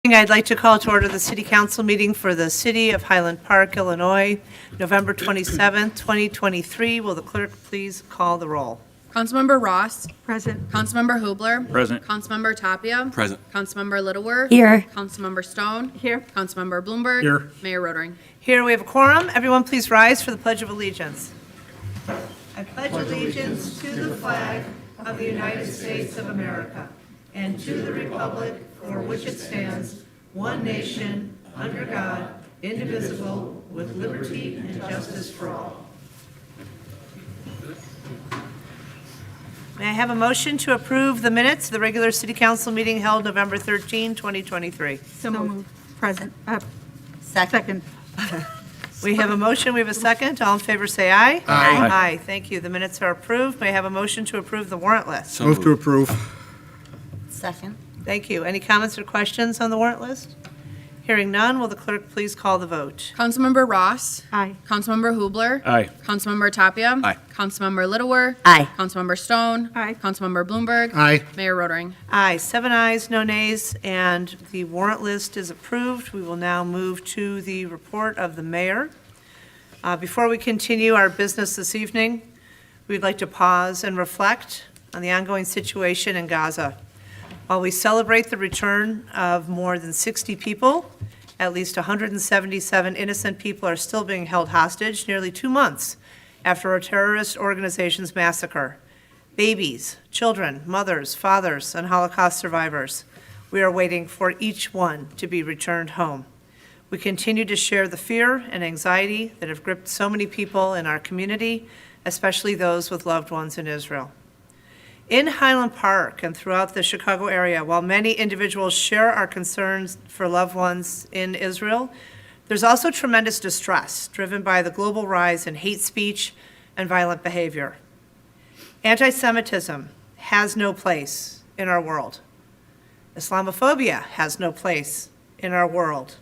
I'd like to call to order the City Council meeting for the City of Highland Park, Illinois, November 27th, 2023. Will the clerk please call the roll? Councilmember Ross. Present. Councilmember Hubler. Present. Councilmember Tapia. Present. Councilmember Littleworth. Here. Councilmember Stone. Here. Councilmember Bloomberg. Here. Mayor Rotering. Here we have a quorum. Everyone please rise for the Pledge of Allegiance. I pledge allegiance to the flag of the United States of America and to the republic for which it stands, one nation, under God, indivisible, with liberty and justice for all. May I have a motion to approve the minutes of the regular City Council meeting held November 13, 2023? So moved. Present. Second. We have a motion, we have a second. All in favor, say aye. Aye. Aye, thank you. The minutes are approved. May I have a motion to approve the warrant list? So Move to approve. Second. Thank you. Any comments or questions on the warrant list? Hearing none, will the clerk please call the vote? Councilmember Ross. Aye. Councilmember Hubler. Aye. Councilmember Tapia. Aye. Councilmember Littleworth. Aye. Councilmember Stone. Aye. Councilmember Bloomberg. Aye. Mayor Rotering. Aye, 7 ayes, no nays, and the warrant list is approved. We will now move to the report of the mayor. Before we continue our business this evening, we'd like to pause and reflect on the ongoing situation in Gaza. While we celebrate the return of more than 60 people, at least 177 innocent people are still being held hostage nearly 2 months after a terrorist organization's massacre. Babies, children, mothers, fathers, and Holocaust survivors. We are waiting for each one to be returned home. We continue to share the fear and anxiety that have gripped so many people in our community, especially those with loved ones in Israel. In Highland Park and throughout the Chicago area, while many individuals share our concerns for loved ones in Israel, there's also tremendous distress driven by the global rise in hate speech and violent behavior. Anti-Semitism has no place in our world. Islamophobia has no place in our world.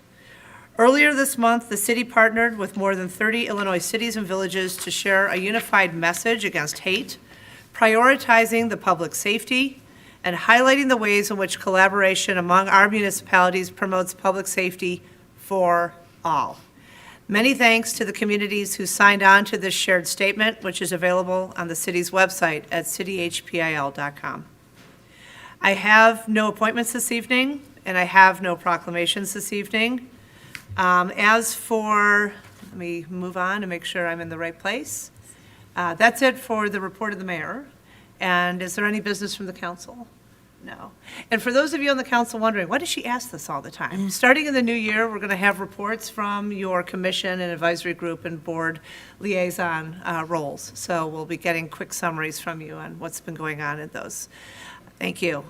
Earlier this month, the city partnered with more than 30 Illinois cities and villages to share a unified message against hate, prioritizing the public safety and highlighting the ways in which collaboration among our municipalities promotes public safety for all. Many thanks to the communities who signed on to this shared statement, which is available on the city's website at cityhpil.com. I have no appointments this evening, and I have no proclamations this evening. As for, let me move on to make sure I'm in the right place. That's it for the report of the mayor. And is there any business from the council? No. And for those of you on the council wondering, why does she ask this all the time? Starting in the new year, we're going to have reports from your commission and advisory group and board liaison roles. So we'll be getting quick summaries from you on what's been going on in those. Thank you.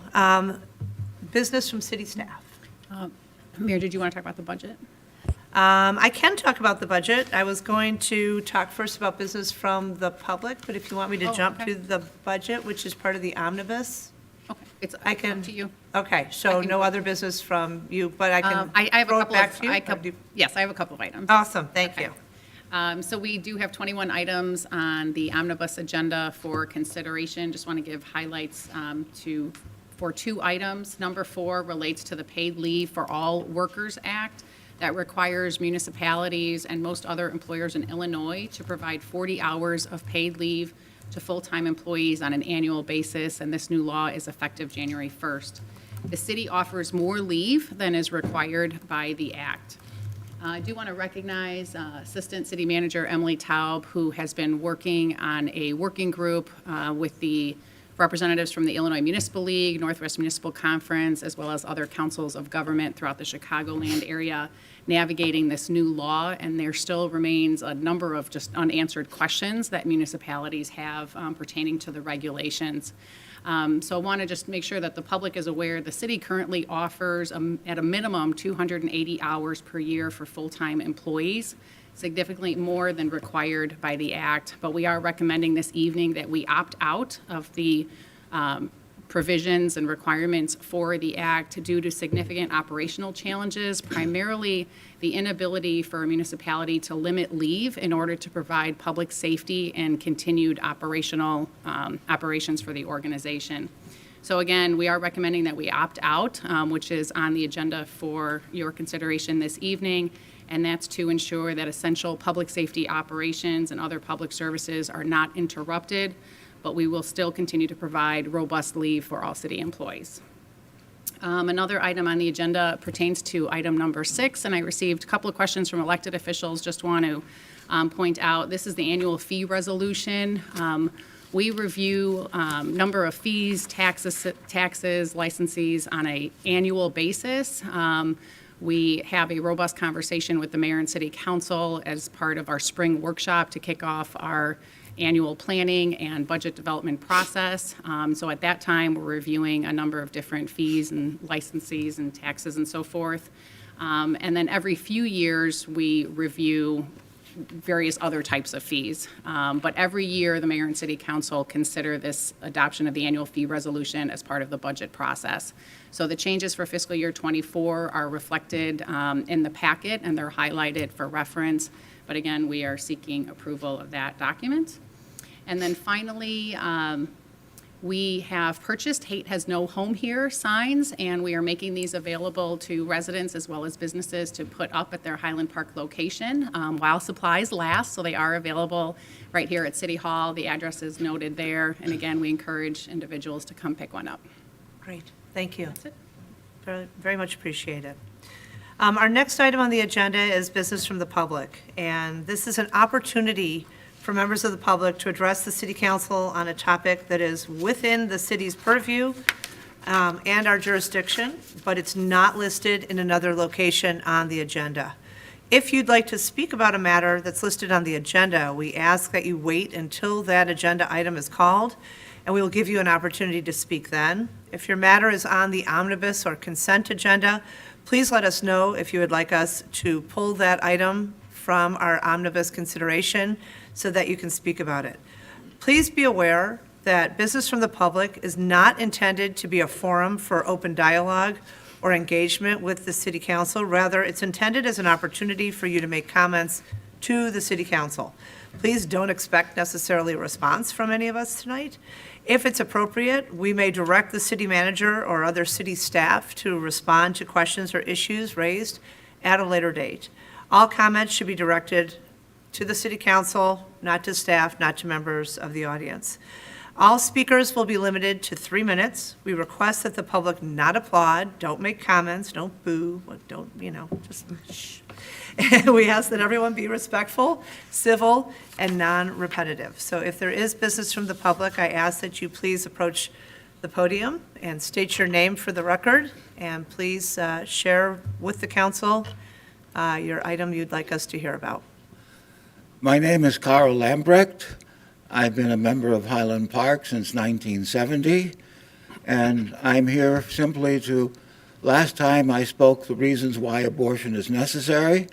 Business from city staff. Mayor, did you want to talk about the budget? I can talk about the budget. I was going to talk first about business from the public, but if you want me to jump okay. to the budget, which is part of the omnibus, Okay, it's I can. up to you. Okay, so I can no go. other business from you, but I can I have throw a it couple back of, to you? I or coup- do you- yes, I have a couple of items. Awesome, thank Okay. you. So we do have 21 items on the omnibus agenda for consideration. Just want to give highlights for 2 items. Number 4 relates to the Paid Leave for All Workers Act that requires municipalities and most other employers in Illinois to provide 40 hours of paid leave to full-time employees on an annual basis, and this new law is effective January 1st. The city offers more leave than is required by the act. I do want to recognize Assistant City Manager Emily Taub, who has been working on a working group with the representatives from the Illinois Municipal League, Northwest Municipal Conference, as well as other councils of government throughout the Chicagoland area, navigating this new law, and there still remains a number of just unanswered questions that municipalities have pertaining to the regulations. So I want to just make sure that the public is aware the city currently offers at a minimum 280 hours per year for full-time employees, significantly more than required by the act. But we are recommending this evening that we opt out of the provisions and requirements for the act due to significant operational challenges, primarily the inability for a municipality to limit leave in order to provide public safety and continued operational operations for the organization. So again, we are recommending that we opt out, which is on the agenda for your consideration this evening, and that's to ensure that essential public safety operations and other public services are not interrupted, but we will still continue to provide robust leave for all city employees. Another item on the agenda pertains to item number 6, and I received a couple of questions from elected officials. Just want to point out, this is the annual fee resolution. We review number of fees, taxes, licenses on an annual basis. We have a robust conversation with the mayor and city council as part of our spring workshop to kick off our annual planning and budget development process. So at that time, we're reviewing a number of different fees and licenses and taxes and so forth. And then every few years, we review various other types of fees. But every year, the mayor and city council consider this adoption of the annual fee resolution as part of the budget process. So the changes for fiscal year '24 are reflected in the packet, and they're highlighted for reference. But again, we are seeking approval of that document. And then finally, we have purchased "Hate Has No Home Here" signs, and we are making these available to residents as well as businesses to put up at their Highland Park location while supplies last. So they are available right here at City Hall. The address is noted there. And again, we encourage individuals to come pick one up. Great, thank you. That's it. Very, very much appreciate it. Our next item on the agenda is business from the public, and this is an opportunity for members of the public to address the city council on a topic that is within the city's purview and our jurisdiction, but it's not listed in another location on the agenda. If you'd like to speak about a matter that's listed on the agenda, we ask that you wait until that agenda item is called, and we will give you an opportunity to speak then. If your matter is on the omnibus or consent agenda, please let us know if you would like us to pull that item from our omnibus consideration so that you can speak about it. Please be aware that business from the public is not intended to be a forum for open dialogue or engagement with the city council. Rather, it's intended as an opportunity for you to make comments to the city council. Please don't expect necessarily a response from any of us tonight. If it's appropriate, we may direct the city manager or other city staff to respond to questions or issues raised at a later date. All comments should be directed to the city council, not to staff, not to members of the audience. All speakers will be limited to 3 minutes. We request that the public not applaud, don't make comments, don't boo, don't, just shh. And we ask that everyone be respectful, civil, and non-repetitive. So if there is business from the public, I ask that you please approach the podium and state your name for the record, and please share with the council your item you'd like us to hear about. My name is Carl Lambrecht. I've been a member of Highland Park since 1970, and I'm here simply last time I spoke the reasons why abortion is necessary.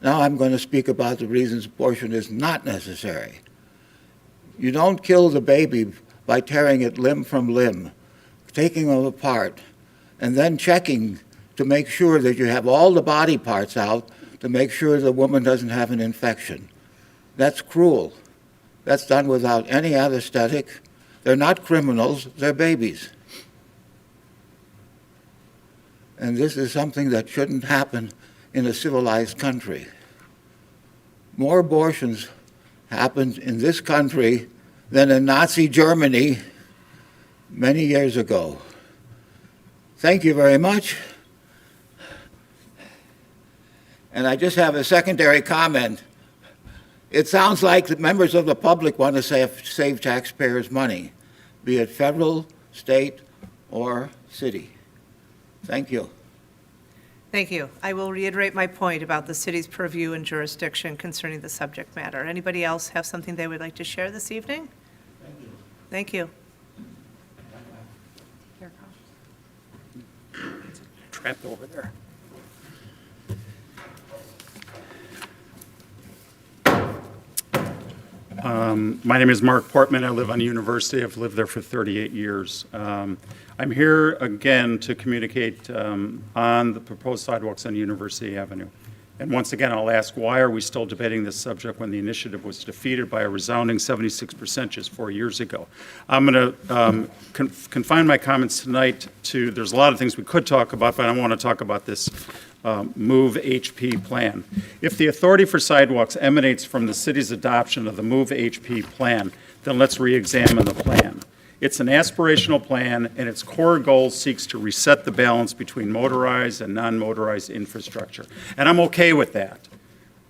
Now I'm going to speak about the reasons abortion is not necessary. You don't kill the baby by tearing it limb from limb, taking them apart, and then checking to make sure that you have all the body parts out to make sure the woman doesn't have an infection. That's cruel. That's done without any anesthetic. They're not criminals, they're babies. And this is something that shouldn't happen in a civilized country. More abortions happened in this country than in Nazi Germany many years ago. Thank you very much. And I just have a secondary comment. It sounds like the members of the public want to save taxpayers' money, be it federal, state, or city. Thank you. Thank you. I will reiterate my point about the city's purview and jurisdiction concerning the subject matter. Anybody else have something they would like to share this evening? Thank you. Trapped over there. My name is Mark Portman. I live on University. I've lived there for 38 years. I'm here again to communicate on the proposed sidewalks on University Avenue. And once again, I'll ask, why are we still debating this subject when the initiative was defeated by a resounding 76% just 4 years ago? I'm going to confine my comments tonight to, there's a lot of things we could talk about, but I want to talk about this Move HP plan. If the authority for sidewalks emanates from the city's adoption of the Move HP plan, then let's re-examine the plan. It's an aspirational plan, and its core goal seeks to reset the balance between motorized and non-motorized infrastructure. And I'm okay with that.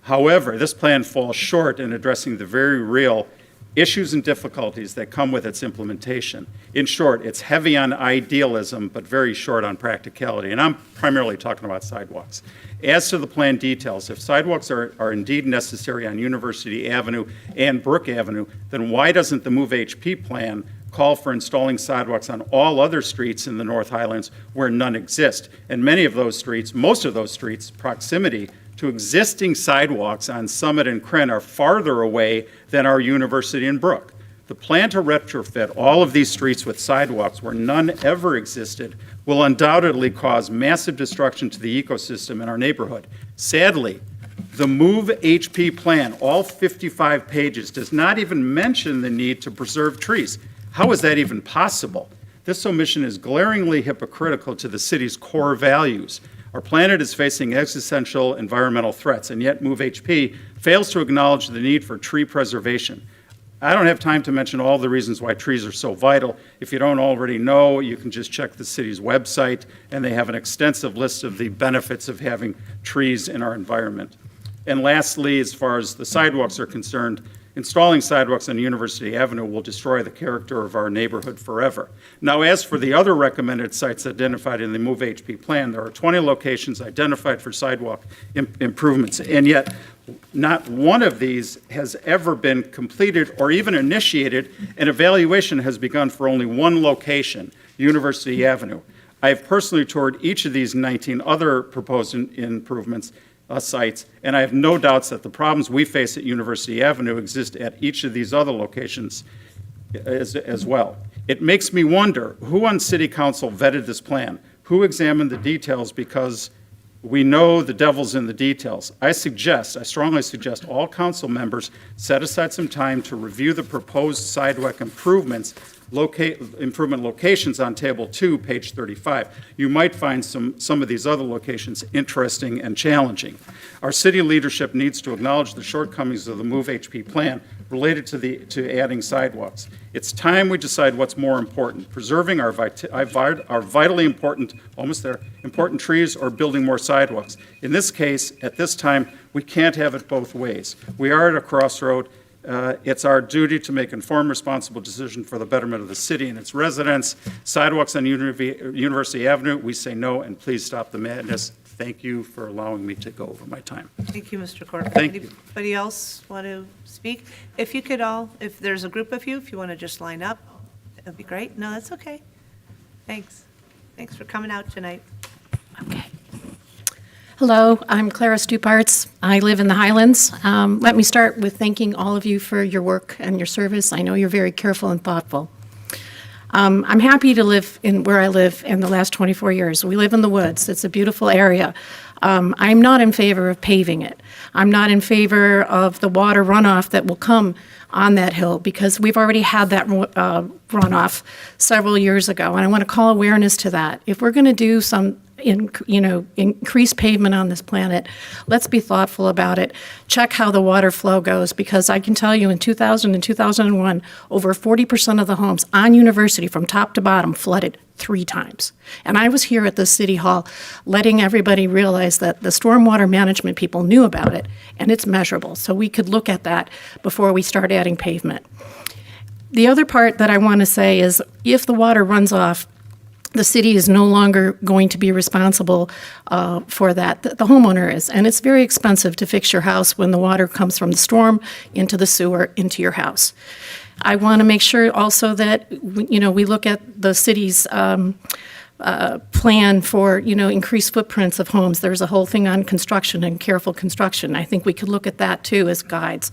However, this plan falls short in addressing the very real issues and difficulties that come with its implementation. In short, it's heavy on idealism, but very short on practicality. And I'm primarily talking about sidewalks. As to the plan details, if sidewalks are indeed necessary on University Avenue and Brook Avenue, then why doesn't the Move HP plan call for installing sidewalks on all other streets in the North Highlands where none exist? And many of those streets, most of those streets, proximity to existing sidewalks on Summit and Cren are farther away than our University and Brook. The plan to retrofit all of these streets with sidewalks where none ever existed will undoubtedly cause massive destruction to the ecosystem in our neighborhood. Sadly, the Move HP plan, all 55 pages, does not even mention the need to preserve trees. How is that even possible? This omission is glaringly hypocritical to the city's core values. Our planet is facing existential environmental threats, and yet Move HP fails to acknowledge the need for tree preservation. I don't have time to mention all the reasons why trees are so vital. If you don't already know, you can just check the city's website, and they have an extensive list of the benefits of having trees in our environment. And lastly, as far as the sidewalks are concerned, installing sidewalks on University Avenue will destroy the character of our neighborhood forever. Now, as for the other recommended sites identified in the Move HP plan, there are 20 locations identified for sidewalk improvements, and yet not one of these has ever been completed or even initiated. An evaluation has begun for only one location, University Avenue. I have personally toured each of these 19 other proposed improvements sites, and I have no doubts that the problems we face at University Avenue exist at each of these other locations as well. It makes me wonder, who on City Council vetted this plan? Who examined the details? Because we know the devil's in the details. I strongly suggest all council members set aside some time to review the proposed sidewalk improvement locations on Table 2, page 35. You might find some of these other locations interesting and challenging. Our city leadership needs to acknowledge the shortcomings of the Move HP plan related to adding sidewalks. It's time we decide what's more important, preserving our vitally important, important trees or building more sidewalks. In this case, at this time, we can't have it both ways. We are at a crossroad. It's our duty to make informed, responsible decisions for the betterment of the city and its residents. Sidewalks on University Avenue, we say no, and please stop the madness. Thank you for allowing me to go over my time. Thank you, Mr. Corbett. Thank you. Anybody else want to speak? If you could all, if there's a group of you, if you want to just line up, that'd be great. No, that's okay. Thanks. Thanks for coming out tonight. Okay. Hello, I'm Clara Stuparts. I live in the Highlands. Let me start with thanking all of you for your work and your service. I know you're very careful and thoughtful. I'm happy to live in where I live in the last 24 years. We live in the woods. It's a beautiful area. I'm not in favor of paving it. I'm not in favor of the water runoff that will come on that hill because we've already had that runoff several years ago, and I want to call awareness to that. If we're going to do some increase pavement on this planet, let's be thoughtful about it. Check how the water flow goes, because I can tell you in 2000 and 2001, over 40% of the homes on University from top to bottom flooded 3 times. And I was here at the City Hall letting everybody realize that the stormwater management people knew about it, and it's measurable. So we could look at that before we start adding pavement. The other part that I want to say is if the water runs off, the city is no longer going to be responsible for that. The homeowner is, and it's very expensive to fix your house when the water comes from the storm into the sewer into your house. I want to make sure also that we look at the city's plan for increased footprints of homes. There's a whole thing on construction and careful construction. I think we could look at that too as guides.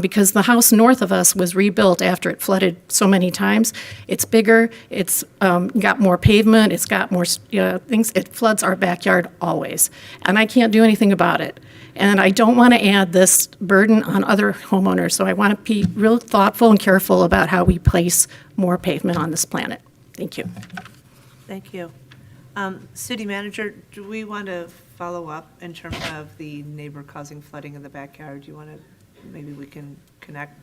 Because the house north of us was rebuilt after it flooded so many times. It's bigger, it's got more pavement, it's got more things. It floods our backyard always, and I can't do anything about it. And I don't want to add this burden on other homeowners, so I want to be real thoughtful and careful about how we place more pavement on this planet. Thank you. Thank you. City Manager, do we want to follow up in terms of the neighbor causing flooding in the backyard? Do you want to, maybe we can connect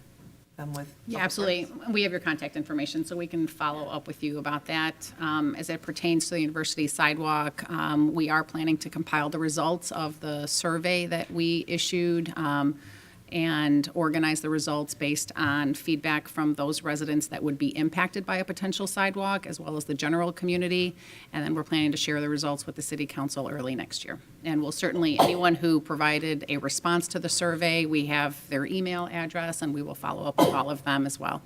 them with? Yeah, absolutely. We have your contact information, so we can follow up with you about that. As it pertains to the university sidewalk, we are planning to compile the results of the survey that we issued and organize the results based on feedback from those residents that would be impacted by a potential sidewalk, as well as the general community. And then we're planning to share the results with the city council early next year. And we'll certainly, anyone who provided a response to the survey, we have their email address, and we will follow up with all of them as well.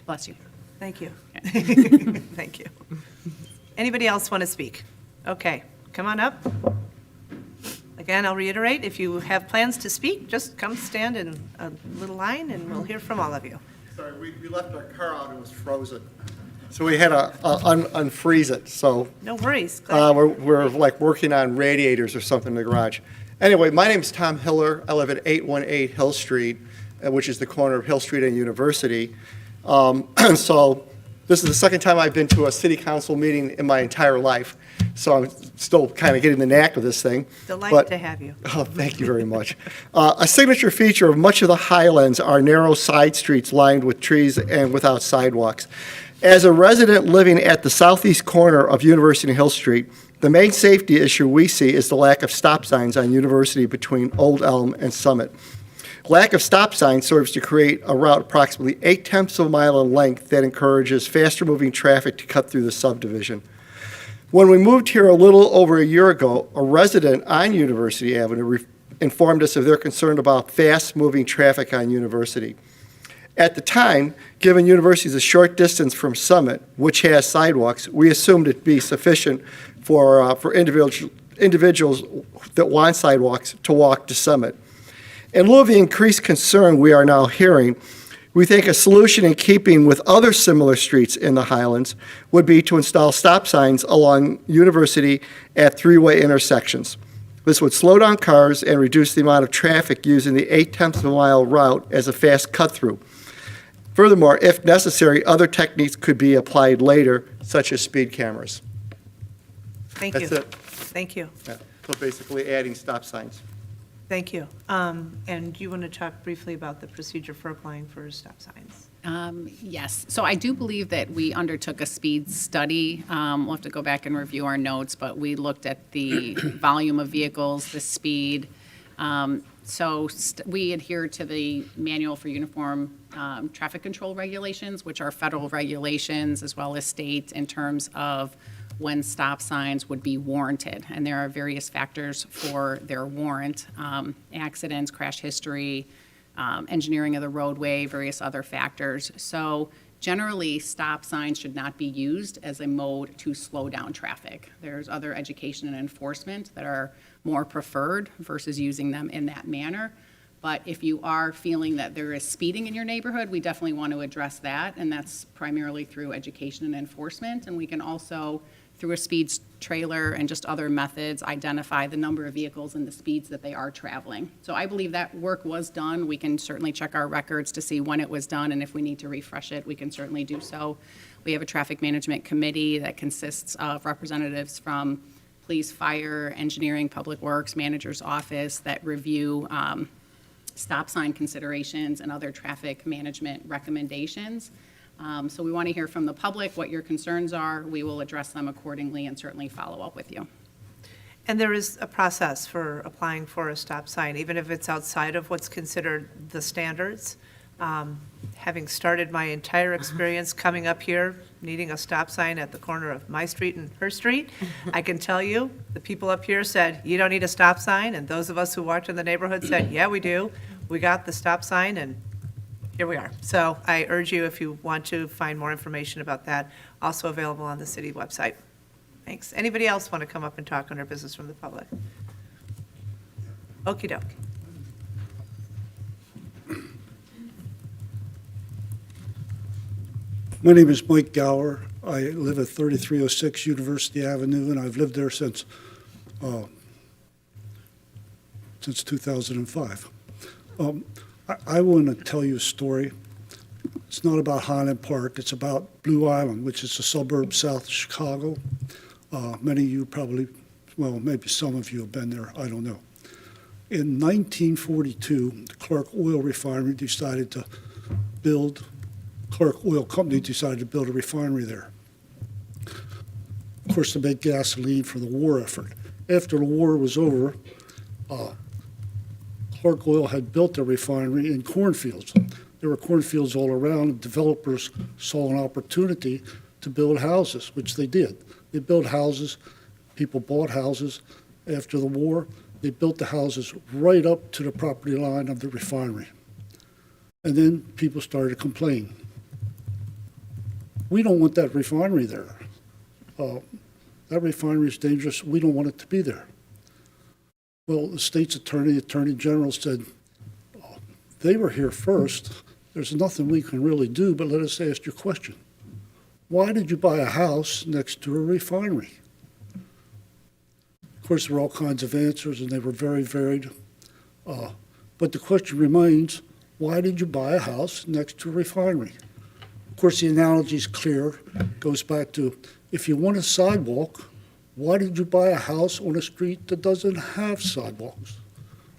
Bless you. Thank you. Thank you. Anybody else want to speak? Okay, come on up. Again, I'll reiterate, if you have plans to speak, just come stand in a little line and we'll hear from all of you. Sorry, we left our car out, it was frozen. So we had to unfreeze it, so No worries. Glad- we're like working on radiators or something in the garage. Anyway, my name's Tom Hiller. I live at 818 Hill Street, which is the corner of Hill Street and University. So this is the second time I've been to a city council meeting in my entire life, so I'm still kind of getting the knack of this thing. Delighted to have you. Oh, thank you very much. A signature feature of much of the Highlands are narrow side streets lined with trees and without sidewalks. As a resident living at the southeast corner of University and Hill Street, the main safety issue we see is the lack of stop signs on University between Old Elm and Summit. Lack of stop signs serves to create a route approximately 0.8 of a mile in length that encourages faster-moving traffic to cut through the subdivision. When we moved here a little over a year ago, a resident on University Avenue informed us of their concern about fast-moving traffic on University. At the time, given University is a short distance from Summit, which has sidewalks, we assumed it'd be sufficient for individuals that want sidewalks to walk to Summit. In lieu of the increased concern we are now hearing, we think a solution in keeping with other similar streets in the Highlands would be to install stop signs along University at three-way intersections. This would slow down cars and reduce the amount of traffic using the 0.8 of a mile route as a fast cut-through. Furthermore, if necessary, other techniques could be applied later, such as speed cameras. Thank you. That's it. Thank you. Yeah. So basically adding stop signs. Thank you. And do you want to talk briefly about the procedure for applying for stop signs? Yes, so I do believe that we undertook a speed study. We'll have to go back and review our notes, but we looked at the volume of vehicles, the speed. We adhere to the Manual for Uniform Traffic Control Regulations, which are federal regulations as well as state in terms of when stop signs would be warranted. And there are various factors for their warrant, accidents, crash history, engineering of the roadway, various other factors. So generally, stop signs should not be used as a mode to slow down traffic. There's other education and enforcement that are more preferred versus using them in that manner. But if you are feeling that there is speeding in your neighborhood, we definitely want to address that, and that's primarily through education and enforcement. And we can also, through a speeds trailer and just other methods, identify the number of vehicles and the speeds that they are traveling. So I believe that work was done. We can certainly check our records to see when it was done, and if we need to refresh it, we can certainly do so. We have a traffic management committee that consists of representatives from police, fire, engineering, public works, manager's office that review stop sign considerations and other traffic management recommendations. So we want to hear from the public what your concerns are. We will address them accordingly and certainly follow up with you. And there is a process for applying for a stop sign, even if it's outside of what's considered the standards. Having started my entire experience coming up here, needing a stop sign at the corner of my street and her street, I can tell you, the people up here said, you don't need a stop sign, and those of us who walked in the neighborhood said, yeah, we do. We got the stop sign, and here we are. So I urge you, if you want to find more information about that, also available on the city website. Thanks. Anybody else want to come up and talk on our business from the public? Okey doke. My name is Mike Gower. I live at 3306 University Avenue, and I've lived there since since 2005. I want to tell you a story. It's not about Highland Park. It's about Blue Island, which is a suburb south of Chicago. Many of you probably, well, maybe some of you have been there. I don't know. In 1942, the Clark Oil Refinery decided to build, Clark Oil Company decided to build a refinery there. Of course, to make gasoline for the war effort. After the war was over, Clark Oil had built a refinery in cornfields. There were cornfields all around, and developers saw an opportunity to build houses, which they did. They built houses, people bought houses after the war. They built the houses right up to the property line of the refinery. And then people started to complain. We don't want that refinery there. That refinery is dangerous. We don't want it to be there. Well, the state's attorney general said, they were here first. There's nothing we can really do, but let us ask you a question. Why did you buy a house next to a refinery? Of course, there were all kinds of answers, and they were very varied. But the question remains, why did you buy a house next to a refinery? Of course, the analogy is clear. It goes back to, if you want a sidewalk, why did you buy a house on a street that doesn't have sidewalks?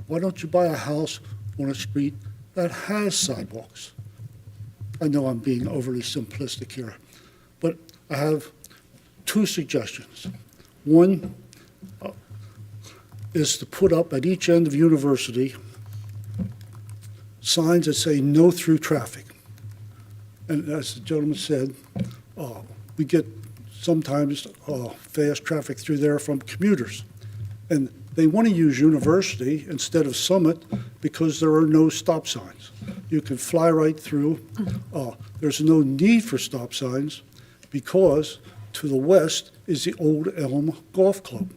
Why don't you buy a house on a street that has sidewalks? I know I'm being overly simplistic here, but I have two suggestions. One is to put up at each end of university signs that say no through traffic. And as the gentleman said, we get sometimes fast traffic through there from commuters. And they want to use University instead of Summit because there are no stop signs. You can fly right through. There's no need for stop signs because to the west is the Old Elm Golf Club.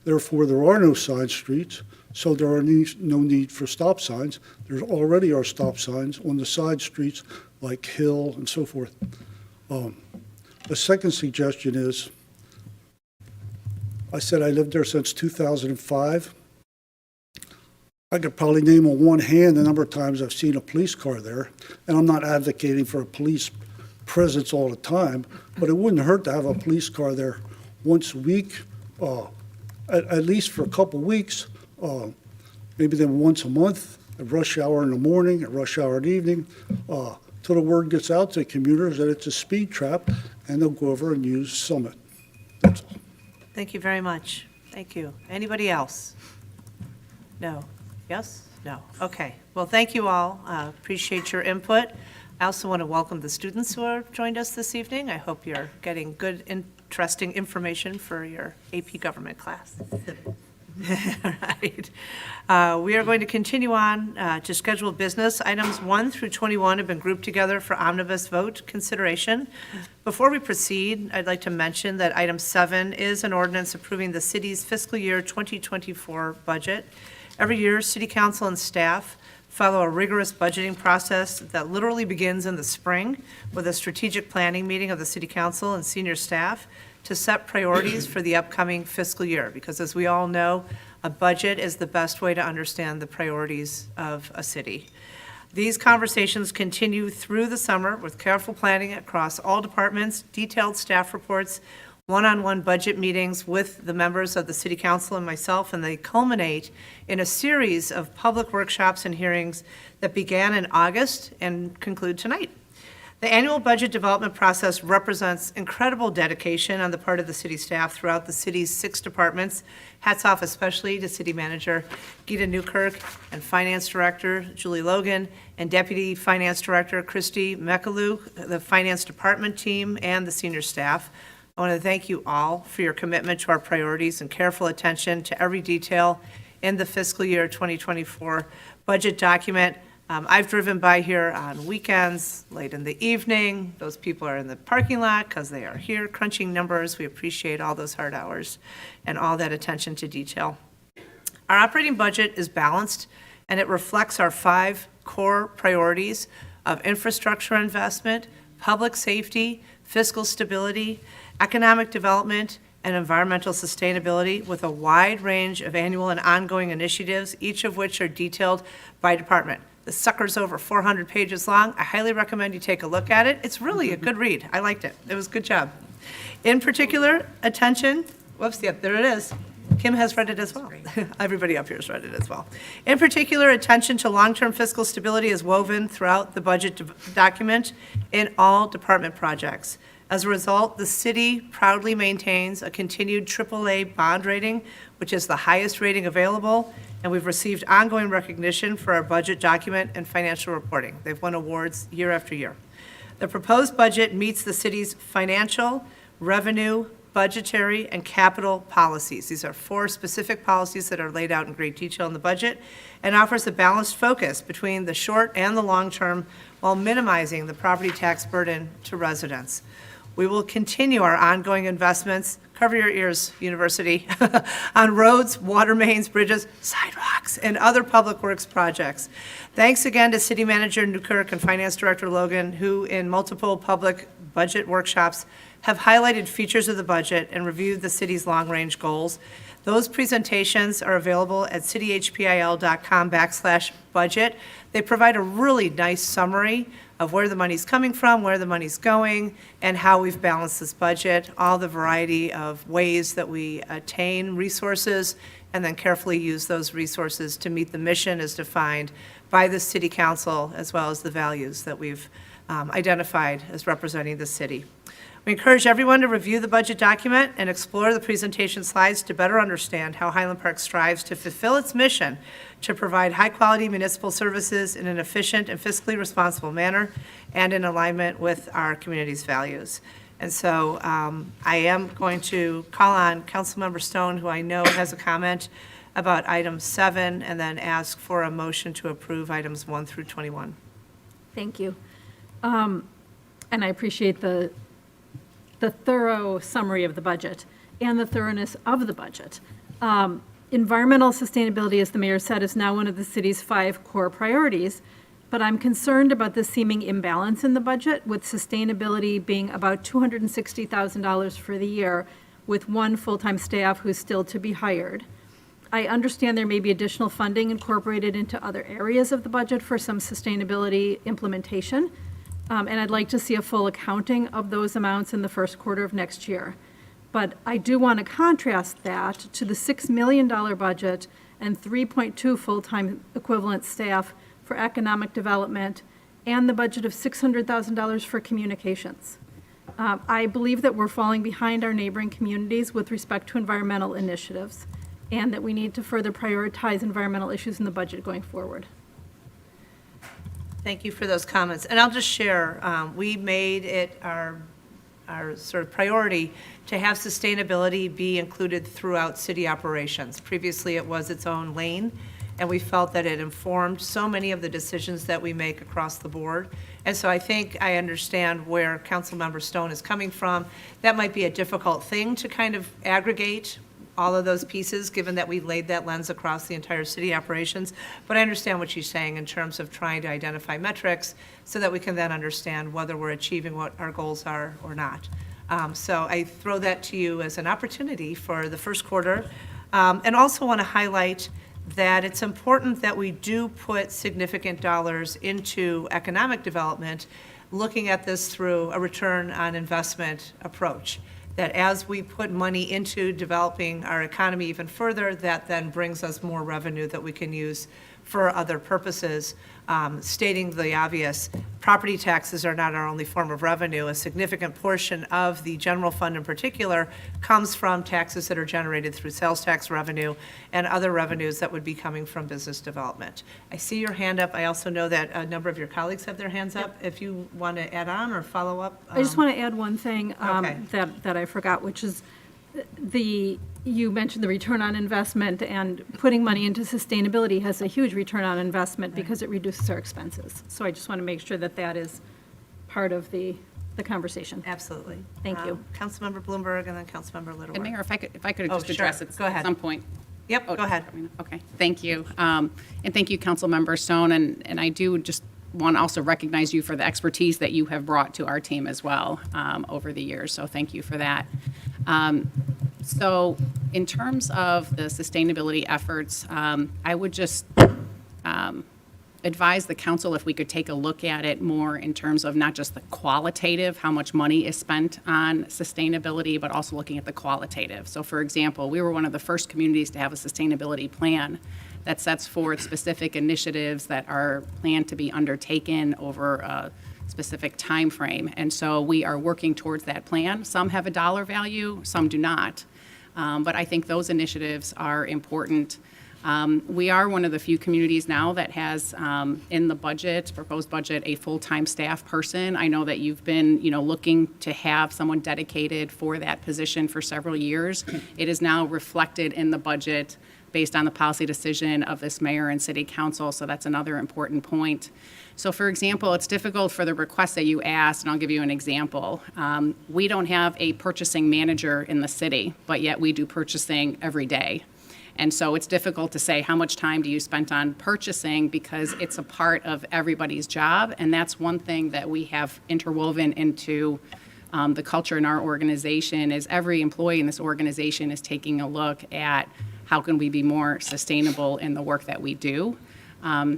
Therefore, there are no side streets, so there are no need for stop signs. There already are stop signs on the side streets like Hill and so forth. The second suggestion is, I said I lived there since 2005. I could probably name on one hand the number of times I've seen a police car there, and I'm not advocating for a police presence all the time, but it wouldn't hurt to have a police car there once a week, at least for a couple weeks, maybe then once a month, at rush hour in the morning, at rush hour in the evening, till the word gets out to commuters that it's a speed trap, and they'll go over and use Summit. That's all. Thank you very much. Thank you. Anybody else? No? Yes? No? Okay. Well, thank you all. Appreciate your input. I also want to welcome the students who have joined us this evening. I hope you're getting good, interesting information for your AP Government class. Right. We are going to continue on to scheduled business. Items 1 through 21 have been grouped together for omnibus vote consideration. Before we proceed, I'd like to mention that item 7 is an ordinance approving the city's fiscal year 2024 budget. Every year, city council and staff follow a rigorous budgeting process that literally begins in the spring with a strategic planning meeting of the city council and senior staff to set priorities for the upcoming fiscal year, because as we all know, a budget is the best way to understand the priorities of a city. These conversations continue through the summer with careful planning across all departments, detailed staff reports, one-on-one budget meetings with the members of the city council and myself, and they culminate in a series of public workshops and hearings that began in August and conclude tonight. The annual budget development process represents incredible dedication on the part of the city staff throughout the city's 6 departments. Hats off especially to City Manager Gita Newkirk and Finance Director Julie Logan and Deputy Finance Director Christy Mekalu, the Finance Department team, and the senior staff. I want to thank you all for your commitment to our priorities and careful attention to every detail in the fiscal year 2024 budget document. I've driven by here on weekends, late in the evening. Those people are in the parking lot because they are here crunching numbers. We appreciate all those hard hours and all that attention to detail. Our operating budget is balanced, and it reflects our 5 core priorities of infrastructure investment, public safety, fiscal stability, economic development, and environmental sustainability with a wide range of annual and ongoing initiatives, each of which are detailed by department. The sucker's over 400 pages long. I highly recommend you take a look at it. It's really a good read. I liked it. It was a good job. In particular, attention, whoops, yep, there it is. Kim has read it as well. Everybody up here has read it as well. In particular, attention to long-term fiscal stability is woven throughout the budget document in all department projects. As a result, the city proudly maintains a continued AAA bond rating, which is the highest rating available, and we've received ongoing recognition for our budget document and financial reporting. They've won awards year after year. The proposed budget meets the city's financial, revenue, budgetary, and capital policies. These are 4 specific policies that are laid out in great detail in the budget and offers a balanced focus between the short and the long term while minimizing the property tax burden to residents. We will continue our ongoing investments, cover your ears, University, on roads, water mains, bridges, sidewalks, and other public works projects. Thanks again to City Manager Newkirk and Finance Director Logan, who in multiple public budget workshops have highlighted features of the budget and reviewed the city's long-range goals. Those presentations are available at cityhpil.com/budget. They provide a really nice summary of where the money's coming from, where the money's going, and how we've balanced this budget, all the variety of ways that we attain resources, and then carefully use those resources to meet the mission as defined by the city council, as well as the values that we've identified as representing the city. We encourage everyone to review the budget document and explore the presentation slides to better understand how Highland Park strives to fulfill its mission to provide high-quality municipal services in an efficient and fiscally responsible manner and in alignment with our community's values. And so I am going to call on Councilmember Stone, who I know has a comment about item 7, and then ask for a motion to approve items 1 through 21. Thank you. And I appreciate the thorough summary of the budget and the thoroughness of the budget. Environmental sustainability, as the mayor said, is now one of the city's 5 core priorities, but I'm concerned about the seeming imbalance in the budget, with sustainability being about $260,000 for the year, with 1 full-time staff who's still to be hired. I understand there may be additional funding incorporated into other areas of the budget for some sustainability implementation, and I'd like to see a full accounting of those amounts in the first quarter of next year. But I do want to contrast that to the $6 million budget and 3.2 full-time equivalent staff for economic development and the budget of $600,000 for communications. I believe that we're falling behind our neighboring communities with respect to environmental initiatives, and that we need to further prioritize environmental issues in the budget going forward. Thank you for those comments. And I'll just share, we made it our sort of priority to have sustainability be included throughout city operations. Previously, it was its own lane, and we felt that it informed so many of the decisions that we make across the board. And so I think I understand where Councilmember Stone is coming from. That might be a difficult thing to kind of aggregate all of those pieces, given that we laid that lens across the entire city operations. But I understand what she's saying in terms of trying to identify metrics so that we can then understand whether we're achieving what our goals are or not. So I throw that to you as an opportunity for the first quarter. And also want to highlight that it's important that we do put significant dollars into economic development, looking at this through a return on investment approach. That as we put money into developing our economy even further, that then brings us more revenue that we can use for other purposes. Stating the obvious, property taxes are not our only form of revenue. A significant portion of the general fund in particular comes from taxes that are generated through sales tax revenue and other revenues that would be coming from business development. I see your hand up. I also know that a number of your colleagues have their hands up. If you want to add on or follow up. I just want to add one thing Okay. that I forgot, which is you mentioned the return on investment, and putting money into sustainability has a huge return on investment because it reduces our expenses. So I just want to make sure that that is part of the conversation. Absolutely. Thank you. Councilmember Bloomberg and then Councilmember Littleworth. And Mayor, if I could Oh, just address sure. it Go ahead. at some point. Yep, Oh, go ahead. Okay, thank you. And thank you, Councilmember Stone, and I do just want to also recognize you for the expertise that you have brought to our team as well over the years, so thank you for that. So in terms of the sustainability efforts, I would just advise the council if we could take a look at it more in terms of not just the qualitative, how much money is spent on sustainability, but also looking at the qualitative. So for example, we were one of the first communities to have a sustainability plan that sets forth specific initiatives that are planned to be undertaken over a specific time frame. And so we are working towards that plan. Some have a dollar value, some do not. But I think those initiatives are important. We are one of the few communities now that has in the budget, proposed budget, a full-time staff person. I know that you've been, looking to have someone dedicated for that position for several years. It is now reflected in the budget based on the policy decision of this mayor and city council, so that's another important point. So for example, it's difficult for the request that you asked, and I'll give you an example. We don't have a purchasing manager in the city, but yet we do purchasing every day. And so it's difficult to say how much time do you spend on purchasing because it's a part of everybody's job. And that's one thing that we have interwoven into the culture in our organization is every employee in this organization is taking a look at how can we be more sustainable in the work that we do.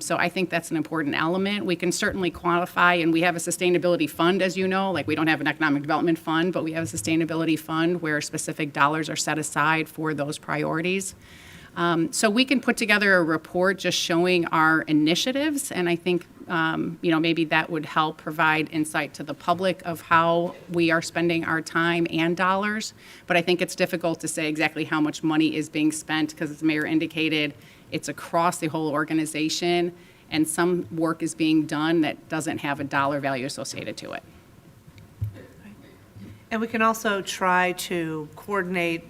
So I think that's an important element. We can certainly quantify, and we have a sustainability fund, as you know, like we don't have an economic development fund, but we have a sustainability fund where specific dollars are set aside for those priorities. So we can put together a report just showing our initiatives, and I think, maybe that would help provide insight to the public of how we are spending our time and dollars. But I think it's difficult to say exactly how much money is being spent because, as the mayor indicated, it's across the whole organization, and some work is being done that doesn't have a dollar value associated to it. And we can also try to coordinate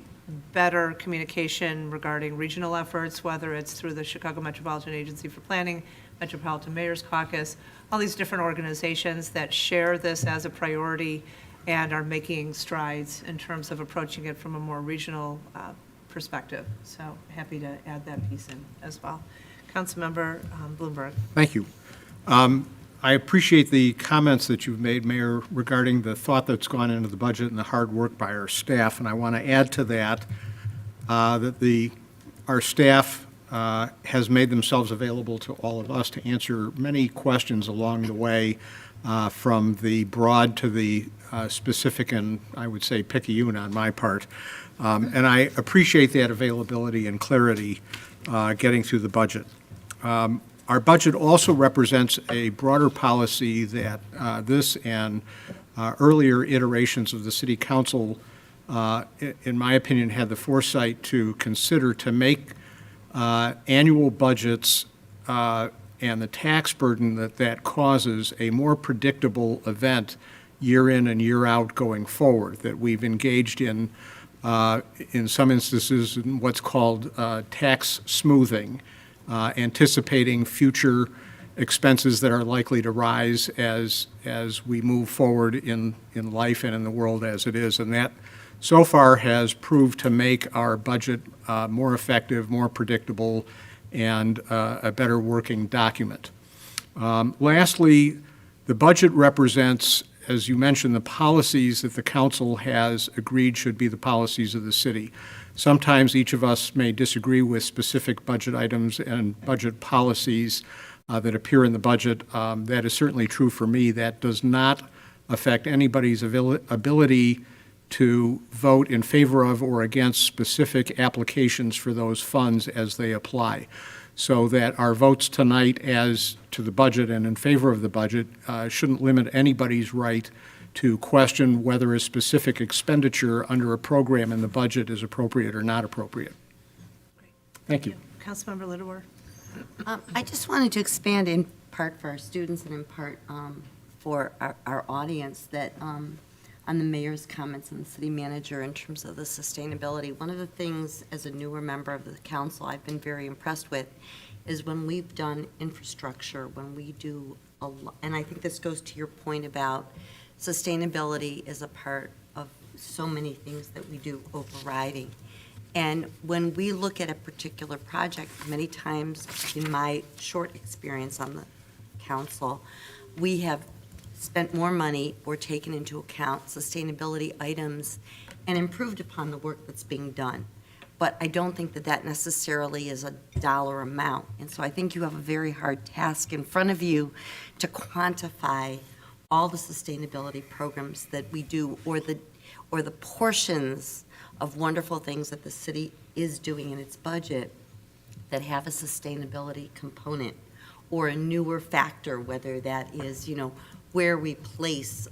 better communication regarding regional efforts, whether it's through the Chicago Metropolitan Agency for Planning, Metropolitan Mayor's Caucus, all these different organizations that share this as a priority and are making strides in terms of approaching it from a more regional perspective. So happy to add that piece in as well. Councilmember Bloomberg. Thank you. I appreciate the comments that you've made, Mayor, regarding the thought that's gone into the budget and the hard work by our staff. And I want to add to that that our staff has made themselves available to all of us to answer many questions along the way, from the broad to the specific, and I would say picayune on my part. And I appreciate that availability and clarity getting through the budget. Our budget also represents a broader policy that this and earlier iterations of the City Council, in my opinion, had the foresight to consider to make annual budgets and the tax burden that causes a more predictable event year in and year out going forward, that we've engaged in some instances in what's called tax smoothing, anticipating future expenses that are likely to rise as we move forward in life and in the world as it is. And that so far has proved to make our budget more effective, more predictable, and a better working document. Lastly, the budget represents, as you mentioned, the policies that the council has agreed should be the policies of the city. Sometimes each of us may disagree with specific budget items and budget policies that appear in the budget. That is certainly true for me. That does not affect anybody's ability to vote in favor of or against specific applications for those funds as they apply. So that our votes tonight as to the budget and in favor of the budget shouldn't limit anybody's right to question whether a specific expenditure under a program in the budget is appropriate or not appropriate. Thank you. Councilmember Littleworth. I just wanted to expand in part for our students and in part for our audience that on the mayor's comments and the city manager in terms of the sustainability. One of the things as a newer member of the council I've been very impressed with is when we've done infrastructure, when we do a lot, and I think this goes to your point about sustainability is a part of so many things that we do overriding. And when we look at a particular project, many times in my short experience on the council, we have spent more money or taken into account sustainability items and improved upon the work that's being done. But I don't think that that necessarily is a dollar amount. And so I think you have a very hard task in front of you to quantify all the sustainability programs that we do, or the portions of wonderful things that the city is doing in its budget that have a sustainability component or a newer factor, whether that is, where we place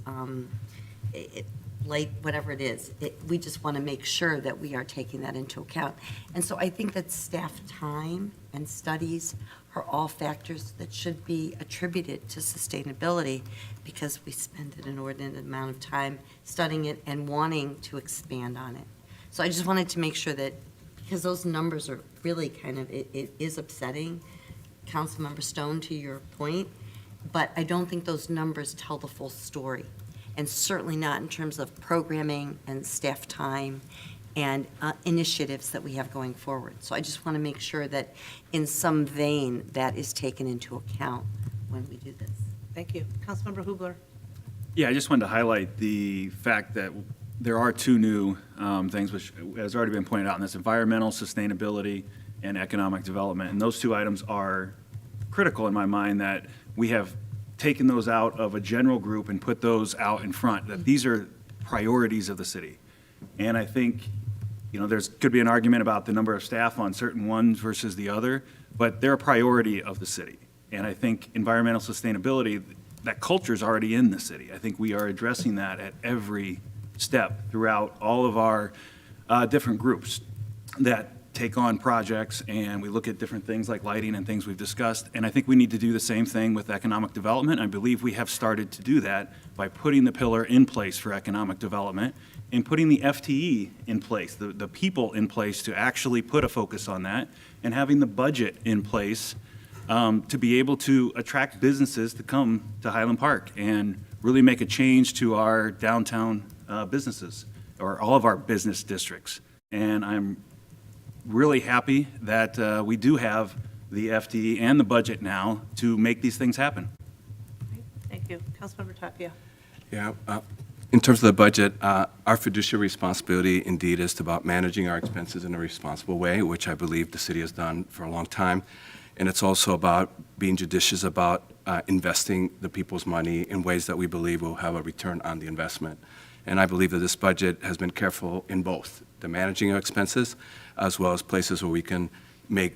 light, whatever it is. We just want to make sure that we are taking that into account. And so I think that staff time and studies are all factors that should be attributed to sustainability, because we spend an inordinate amount of time studying it and wanting to expand on it. So I just wanted to make sure that, because those numbers are really kind of, it is upsetting, Councilmember Stone, to your point, but I don't think those numbers tell the full story, and certainly not in terms of programming and staff time and initiatives that we have going forward. So I just want to make sure that in some vein that is taken into account when we do this. Thank you. Councilmember Hubler. Yeah, I just wanted to highlight the fact that there are two new things, which has already been pointed out, and that's environmental sustainability and economic development. And those two items are critical in my mind, that we have taken those out of a general group and put those out in front, that these are priorities of the city. And I think, there's could be an argument about the number of staff on certain ones versus the other, but they're a priority of the city. And I think environmental sustainability, that culture is already in the city. I think we are addressing that at every step throughout all of our different groups that take on projects, and we look at different things like lighting and things we've discussed. And I think we need to do the same thing with economic development. I believe we have started to do that by putting the pillar in place for economic development and putting the FTE in place, the people in place to actually put a focus on that, and having the budget in place to be able to attract businesses to come to Highland Park and really make a change to our downtown businesses, or all of our business districts. And I'm really happy that we do have the FTE and the budget now to make these things happen. Thank you. Councilmember Tapia. Yeah, in terms of the budget, our fiduciary responsibility indeed is about managing our expenses in a responsible way, which I believe the city has done for a long time. And it's also about being judicious about investing the people's money in ways that we believe will have a return on the investment. And I believe that this budget has been careful in both the managing of expenses, as well as places where we can make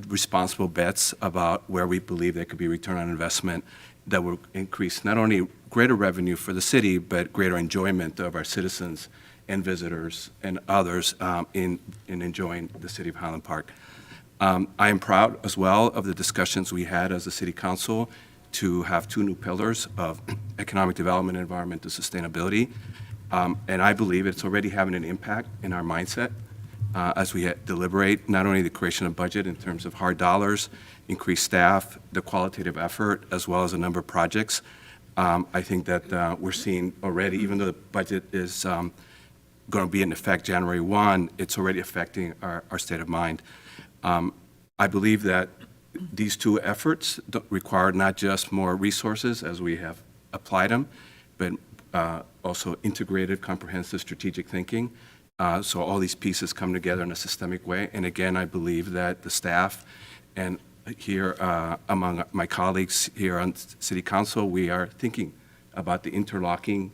responsible bets about where we believe there could be return on investment that will increase not only greater revenue for the city, but greater enjoyment of our citizens and visitors and others in enjoying the city of Highland Park. I am proud as well of the discussions we had as a city council to have two new pillars of economic development and environmental sustainability. And I believe it's already having an impact in our mindset as we deliberate not only the creation of budget in terms of hard dollars, increased staff, the qualitative effort, as well as a number of projects. I think that we're seeing already, even though the budget is going to be in effect January 1, it's already affecting our state of mind. I believe that these two efforts require not just more resources as we have applied them, but also integrated, comprehensive, strategic thinking. So all these pieces come together in a systemic way. And again, I believe that the staff and here among my colleagues here on City Council, we are thinking about the interlocking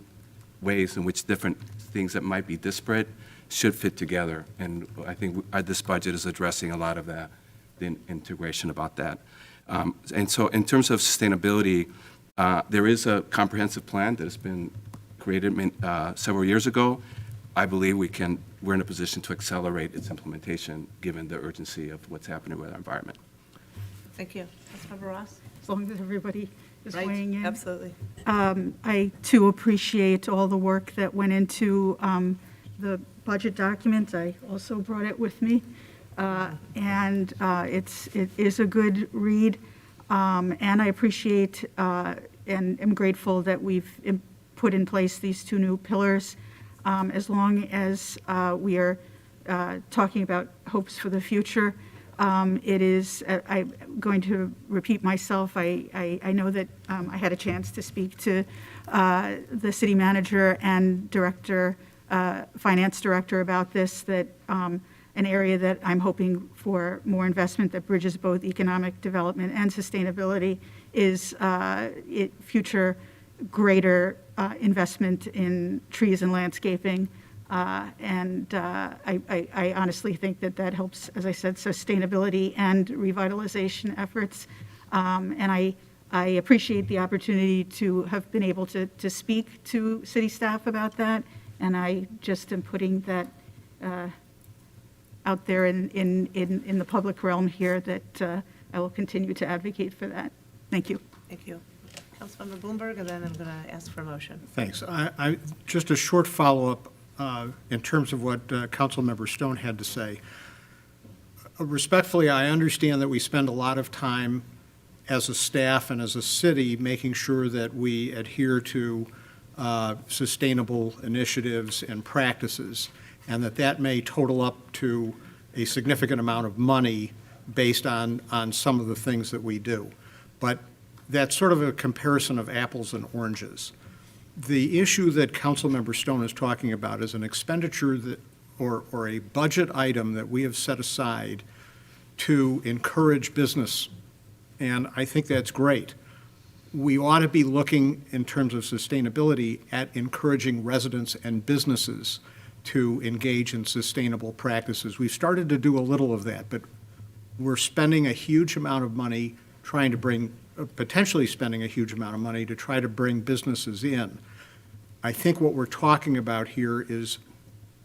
ways in which different things that might be disparate should fit together. And I think this budget is addressing a lot of that, the integration about that. And so in terms of sustainability, there is a comprehensive plan that has been created several years ago. I believe we're in a position to accelerate its implementation given the urgency of what's happening with our environment. Thank you. Councilmember Ross? As long as everybody is Right, weighing in. absolutely. I too appreciate all the work that went into the budget document. I also brought it with me. And it is a good read. And I appreciate and am grateful that we've put in place these two new pillars. As long as we are talking about hopes for the future, it is, I'm going to repeat myself. I know that I had a chance to speak to the city manager and director finance director about this, that an area that I'm hoping for more investment that bridges both economic development and sustainability is future greater investment in trees and landscaping. I honestly think that that helps, as I said, sustainability and revitalization efforts. And I appreciate the opportunity to have been able to speak to city staff about that. And I just am putting that out there in the public realm here, that I will continue to advocate for that. Thank you. Thank you. Councilmember Bloomberg, and then I'm going to ask for a motion. Thanks. Just a short follow-up in terms of what Councilmember Stone had to say. Respectfully, I understand that we spend a lot of time as a staff and as a city making sure that we adhere to sustainable initiatives and practices, and that may total up to a significant amount of money based on some of the things that we do. But that's sort of a comparison of apples and oranges. The issue that Councilmember Stone is talking about is an expenditure that, or a budget item that we have set aside to encourage business, and I think that's great. We ought to be looking, in terms of sustainability, at encouraging residents and businesses to engage in sustainable practices. We've started to do a little of that, but we're spending a huge amount of money trying to bring, potentially spending a huge amount of money to try to bring businesses in. I think what we're talking about here is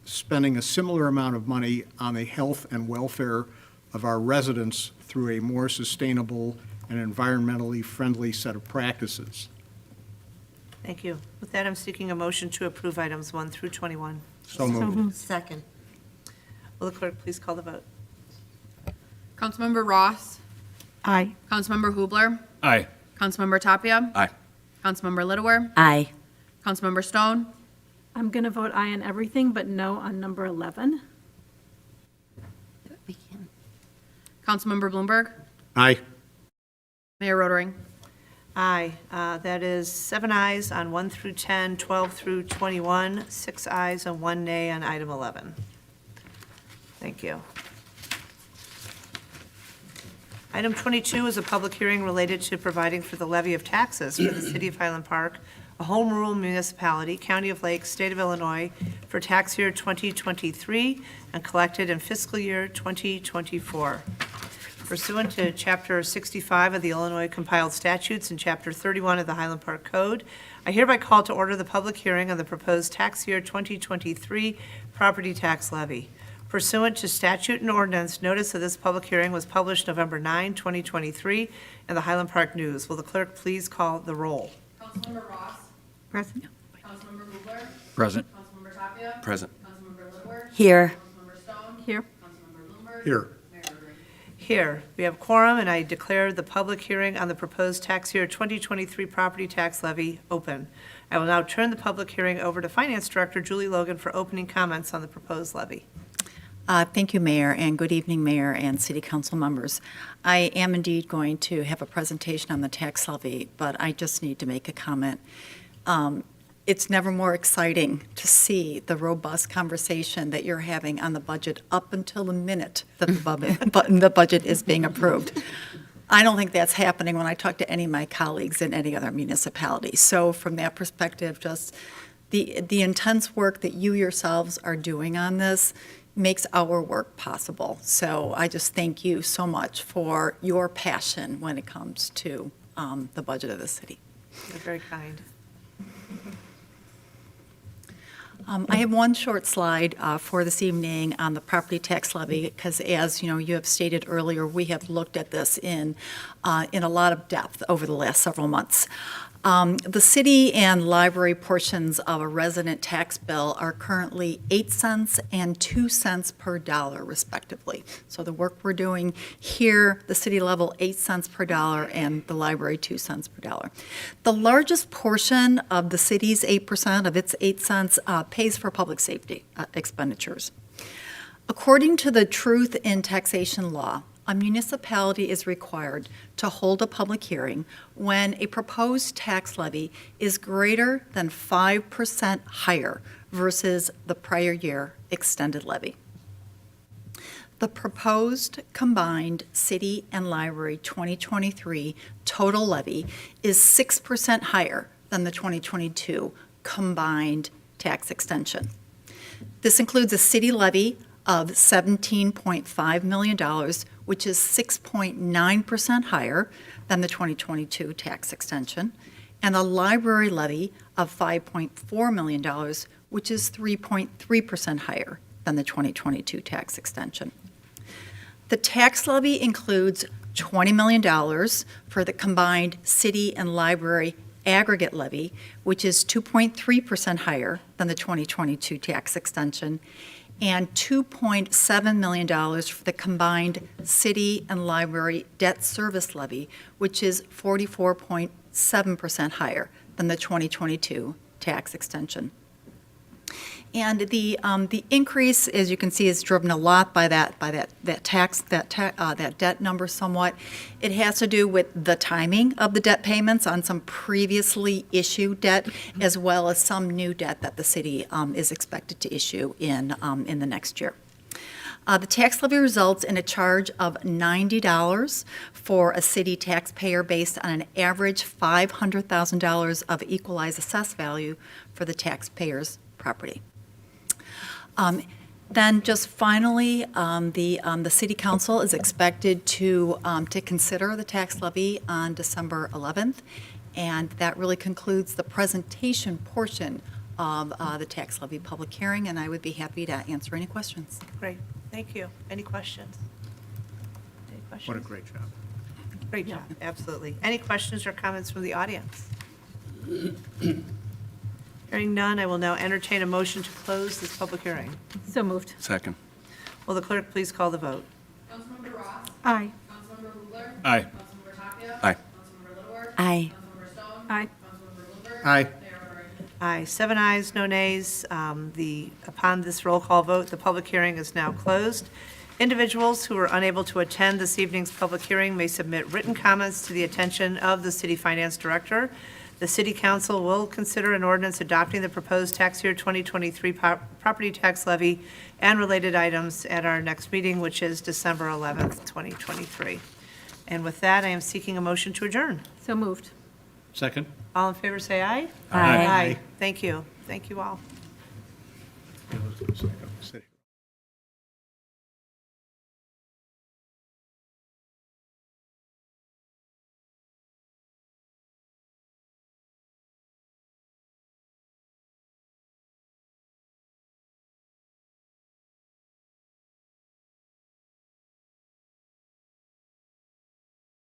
spending a similar amount of money on the health and welfare of our residents through a more sustainable and environmentally friendly set of practices. Thank you. With that, I'm seeking a motion to approve items 1 through 21. So moved. Second. Will the clerk please call the vote? Councilmember Ross, Aye. Councilmember Hubler, Aye. Councilmember Tapia. Aye. Councilmember Littlewer, Aye. Councilmember Stone, I'm going to vote aye on everything, but no on number 11. We can. Councilmember Bloomberg, Aye. Mayor Rotering. Aye. That is 7 ayes on 1 through 10, 12 through 21, 6 ayes and 1 nay on item 11. Thank you. Item 22 is a public hearing related to providing for the levy of taxes for the city of Highland Park, a home rule municipality, County of Lake, State of Illinois, for tax year 2023 and collected in fiscal year 2024. Pursuant to Chapter 65 of the Illinois Compiled Statutes and Chapter 31 of the Highland Park Code, I hereby call to order the public hearing on the proposed tax year 2023 property tax levy. Pursuant to statute and ordinance, notice of this public hearing was published November 9, 2023, in the Highland Park News. Will the clerk please call the roll? Councilmember Ross, Present. Councilmember Hubler, Present. Councilmember Tapia. Present. Councilmember Littlewer, Here. Councilmember Stone, Here. Councilmember Bloomberg. Here. Mayor Rotering. Here, we have quorum, and I declare the public hearing on the proposed tax year 2023 property tax levy open. I will now turn the public hearing over to Finance Director Julie Logan for opening comments on the proposed levy. Thank you, Mayor, and good evening, Mayor and City Council members. I am indeed going to have a presentation on the tax levy, but I just need to make a comment. It's never more exciting to see the robust conversation that you're having on the budget up until the minute that the budget is being approved. I don't think that's happening when I talk to any of my colleagues in any other municipality. So from that perspective, just the intense work that you yourselves are doing on this makes our work possible. So I just thank you so much for your passion when it comes to the budget of the city. You're very kind. I have one short slide for this evening on the property tax levy, because as you know, you have stated earlier, we have looked at this in a lot of depth over the last several months. The city and library portions of a resident tax bill are currently 8 cents and 2 cents per dollar respectively. So the work we're doing here, the city level 8 cents per dollar and the library 2 cents per dollar. The largest portion of the city's 8% of its 8 cents pays for public safety expenditures. According to the Truth in Taxation Law, a municipality is required to hold a public hearing when a proposed tax levy is greater than 5% higher versus the prior year extended levy. The proposed combined city and library 2023 total levy is 6% higher than the 2022 combined tax extension. This includes a city levy of $17.5 million, which is 6.9% higher than the 2022 tax extension, and a library levy of $5.4 million, which is 3.3% higher than the 2022 tax extension. The tax levy includes $20 million for the combined city and library aggregate levy, which is 2.3% higher than the 2022 tax extension, and $2.7 million for the combined city and library debt service levy, which is 44.7% higher than the 2022 tax extension. And the increase, as you can see, is driven a lot by that debt number somewhat. It has to do with the timing of the debt payments on some previously issued debt, as well as some new debt that the city is expected to issue in the next year. The tax levy results in a charge of $90 for a city taxpayer based on an average $500,000 of equalized assessed value for the taxpayer's property. Then just finally, the city council is expected to consider the tax levy on December 11th, and that really concludes the presentation portion of the tax levy public hearing, and I would be happy to answer any questions. Great, thank you. Any questions? Any questions? What a great job. Great job, absolutely. Any questions or comments from the audience? Hearing none, I will now entertain a motion to close this public hearing. So moved. Second. Will the clerk please call the vote? Councilmember Ross? Aye. Councilmember Hubler? Aye. Councilmember Tapia? Aye. Councilmember Littleworth? Aye. Councilmember Stone? Aye. Councilmember Bluebird? Aye. Mayor O'Reilly? Aye, 7 ayes, no nays. Upon this roll call vote, the public hearing is now closed. Individuals who are unable to attend this evening's public hearing may submit written comments to the attention of the city finance director. The city council will consider an ordinance adopting the proposed tax year 2023 property tax levy and related items at our next meeting, which is December 11th, 2023. And with that, I am seeking a motion to adjourn. So moved. Second. All in favor, say aye. Aye. Aye. Thank you. Thank you all.